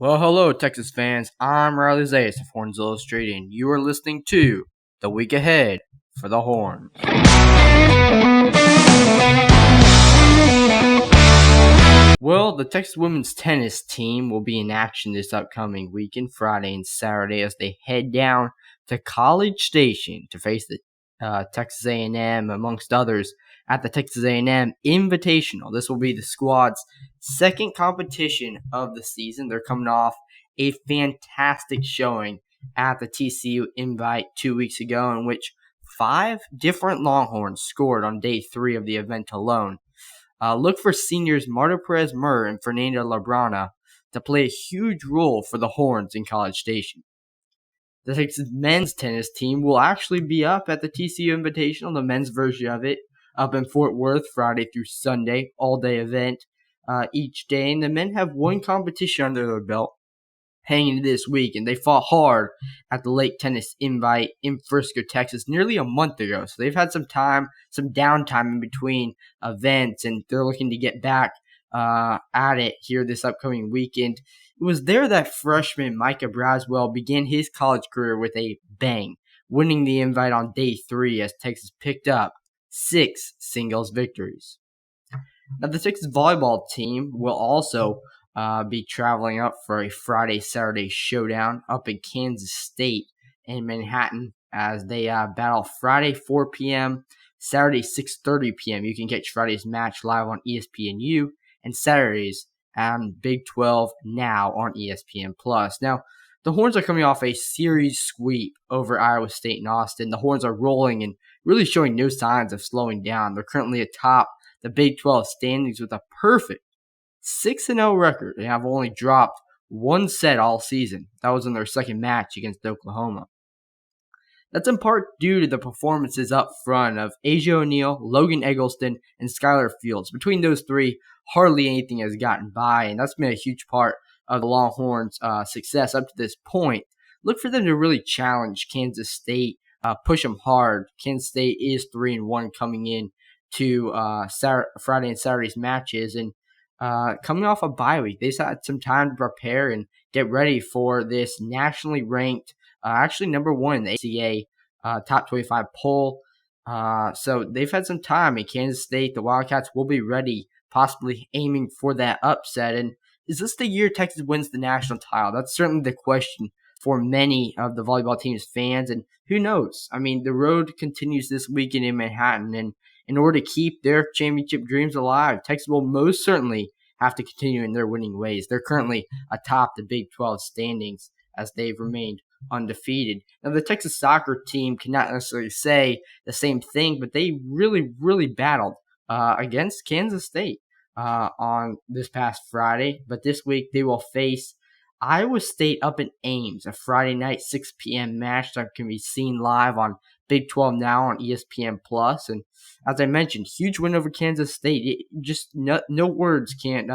Well, hello, Texas fans. I'm Riley Zayas of Horns Illustrated, and you are listening to The Week Ahead for the Horns. Well, the Texas women's tennis team will be in action this upcoming weekend, Friday and Saturday, as they head down to College Station to face the Texas A&M, amongst others, at the Texas A&M Invitational. This will be the squad's second competition of the season. They're coming off a fantastic showing at the TCU Invite 2 weeks ago, in which 5 different Longhorns scored on day 3 of the event alone. Look for seniors Marta Perez-Murr and Fernanda Labrana to play a huge role for the Horns in College Station. The Texas men's tennis team will actually be up at the TCU Invitational, the men's version of it, up in Fort Worth Friday through Sunday, all-day event each day. And the men have one competition under their belt heading into this week, and they fought hard at the Lake Tennis Invite in Frisco, Texas, nearly a month ago. So they've had some downtime in between events, and they're looking to get back at it here this upcoming weekend. It was there that freshman Micah Braswell began his college career with a bang, winning the invite on day 3 as Texas picked up 6 singles victories. Now, the Texas volleyball team will also be traveling up for a Friday-Saturday showdown up in Kansas State and Manhattan as they battle Friday 4 p.m., Saturday 6:30 p.m. You can catch Friday's match live on ESPNU and Saturdays on Big 12 now on ESPN+. Now, the Horns are coming off a series sweep over Iowa State and Austin. The Horns are rolling and really showing no signs of slowing down. They're currently atop the Big 12 standings with a perfect 6-0 record. They have only dropped one set all season. That was in their second match against Oklahoma. That's in part due to the performances up front of Asia O'Neal, Logan Eggleston, and Skylar Fields. Between those three, hardly anything has gotten by, and that's been a huge part of the Longhorns' success up to this point. Look for them to really challenge Kansas State, push them hard. Kansas State is 3-1 coming in to Friday and Saturday's matches, and coming off a bye week, they've had some time to prepare and get ready for this nationally ranked, actually number 1 in the ACA top 25 poll. So they've had some time. And Kansas State, the Wildcats will be ready, possibly aiming for that upset. And is this the year Texas wins the national title? That's certainly the question for many of the volleyball team's fans. And who knows? I mean, the road continues this weekend in Manhattan, and in order to keep their championship dreams alive, Texas will most certainly have to continue in their winning ways. They're currently atop the Big 12 standings as they've remained undefeated. Now, the Texas soccer team cannot necessarily say the same thing, but they really battled against Kansas State on this past Friday. But this week they will face Iowa State up in Ames, a Friday night 6 p.m. match that can be seen live on Big 12 now on ESPN+. And as I mentioned, huge win over Kansas State. No words can't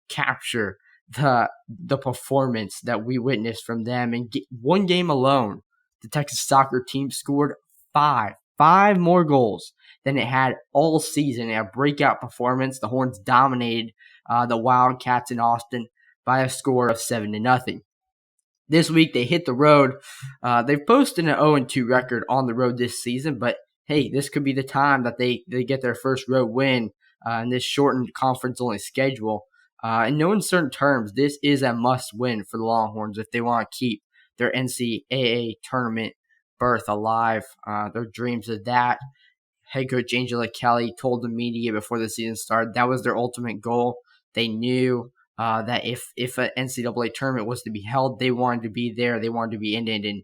capture the performance that we witnessed from them. In one game alone, the Texas soccer team scored five more goals than it had all season. In a breakout performance, the Horns dominated the Wildcats in Austin by a score of 7-0. This week they hit the road. They've posted an 0-2 record on the road this season, but hey, this could be the time that they get their first road win in this shortened conference-only schedule. In no uncertain terms, this is a must-win for the Longhorns if they want to keep their NCAA tournament berth alive. Their dreams of that. Head coach Angela Kelly told the media before the season started that was their ultimate goal. They knew that if an NCAA tournament was to be held, they wanted to be there. They wanted to be in it, and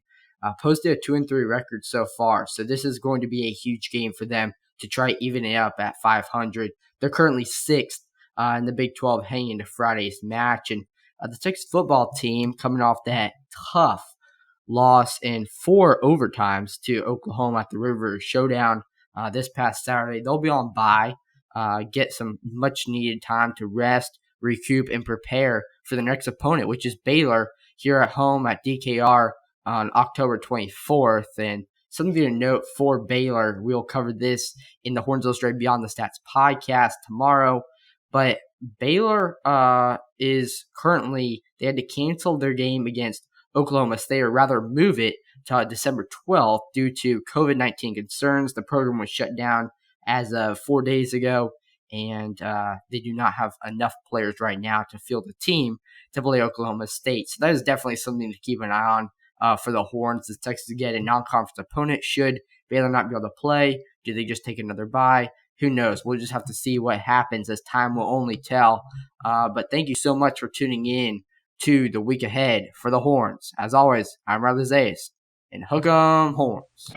posted a 2-3 record so far. So this is going to be a huge game for them to try even it up at 500. They're currently 6th in the Big 12 heading into Friday's match. And the Texas football team coming off that tough loss in 4 overtimes to Oklahoma at the River Showdown this past Saturday. They'll be on bye, get some much-needed time to rest, recoup, and prepare for the next opponent, which is Baylor here at home at DKR on October 24th. And something to note for Baylor, we'll cover this in the Horns Illustrated Beyond the Stats podcast tomorrow, but Baylor is currently, they had to cancel their game against Oklahoma State, or rather move it to December 12th due to COVID-19 concerns. The program was shut down as of 4 days ago, and they do not have enough players right now to field a team to play Oklahoma State. So that is definitely something to keep an eye on for the Horns. As Texas get a non-conference opponent, should Baylor not be able to play? Do they just take another bye? Who knows? We'll just have to see what happens, as time will only tell. But thank you so much for tuning in to the week ahead for the Horns. As always, I'm Riley Zayas, and hook 'em Horns.